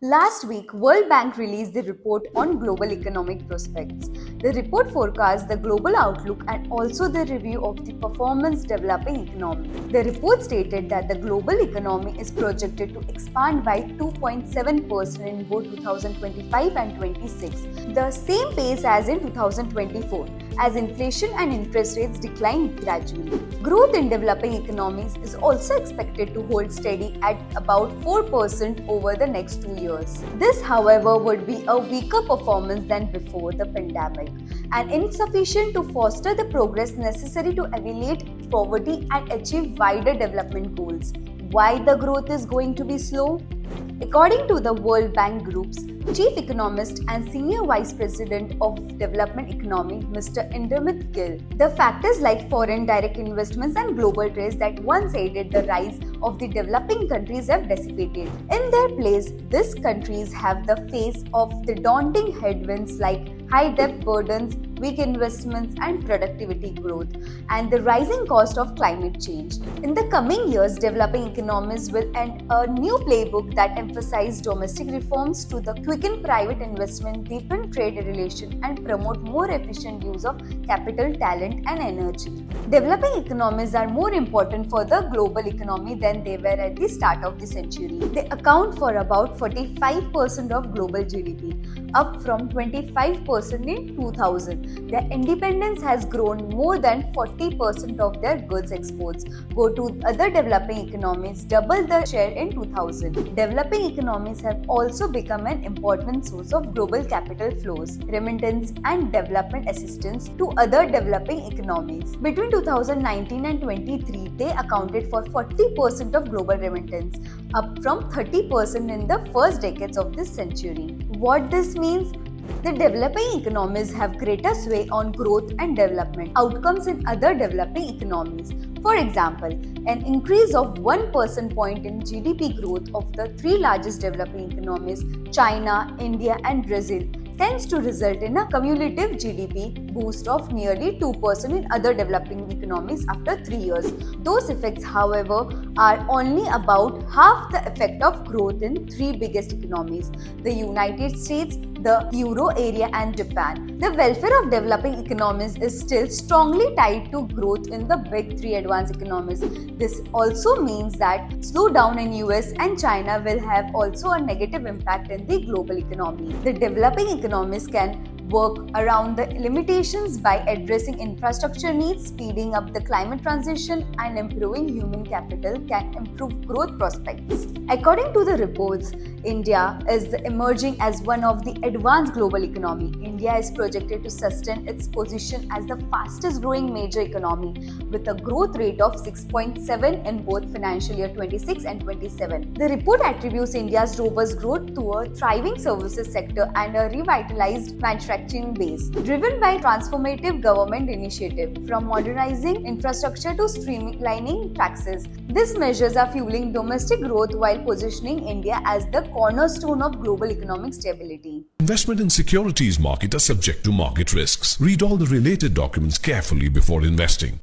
Last week, World Bank released the report on global economic prospects. The report forecasts the global outlook and also the review of the performance developing economy. The report stated that the global economy is projected to expand by 2.7% in both 2025 and 26, the same pace as in 2024, as inflation and interest rates decline gradually. Growth in developing economies is also expected to hold steady at about 4% over the next 2 years. This, however, would be a weaker performance than before the pandemic and insufficient to foster the progress necessary to alleviate poverty and achieve wider development goals. Why the growth is going to be slow? According to the World Bank Group's Chief Economist and Senior Vice President of Development Economy, Mr. Indermit Gill, the factors like foreign direct investments and global trade that once aided the rise of the developing countries have dissipated. In their place, these countries have the face of the daunting headwinds like high debt burdens, weak investments and productivity growth, and the rising cost of climate change. In the coming years, developing economies will end a new playbook that emphasizes domestic reforms to the quicken private investment, deepen trade relations, and promote more efficient use of capital, talent, and energy. Developing economies are more important for the global economy than they were at the start of the century. They account for about 45% of global GDP, up from 25% in 2000. Their independence has grown more than 40% of their goods exports go to other developing economies, double the share in 2000. Developing economies have also become an important source of global capital flows, remittance and development assistance to other developing economies. Between 2019 and 23, they accounted for 40% of global remittance, up from 30% in the first decades of this century. What this means? The developing economies have greater sway on growth and development outcomes in other developing economies. For example, an increase of 1 percentage point in GDP growth of the three largest developing economies, China, India, and Brazil, tends to result in a cumulative GDP boost of nearly 2% in other developing economies after 3 years. Those effects, however, are only about half the effect of growth in three biggest economies, the United States, the Euro area, and Japan. The welfare of developing economies is still strongly tied to growth in the big three advanced economies. This also means that slowdown in US and China will have also a negative impact in the global economy. The developing economies can work around the limitations by addressing infrastructure needs, speeding up the climate transition, and improving human capital can improve growth prospects. According to the reports, India is emerging as one of the advanced global economy. India is projected to sustain its position as the fastest growing major economy with a growth rate of 6.7 in both financial year 26 and 27. The report attributes India's robust growth to a thriving services sector and a revitalized manufacturing base, driven by transformative government initiative from modernizing infrastructure to streamlining taxes. These measures are fueling domestic growth while positioning India as the cornerstone of global economic stability. Investment in securities market are subject to market risks. Read all the related documents carefully before investing.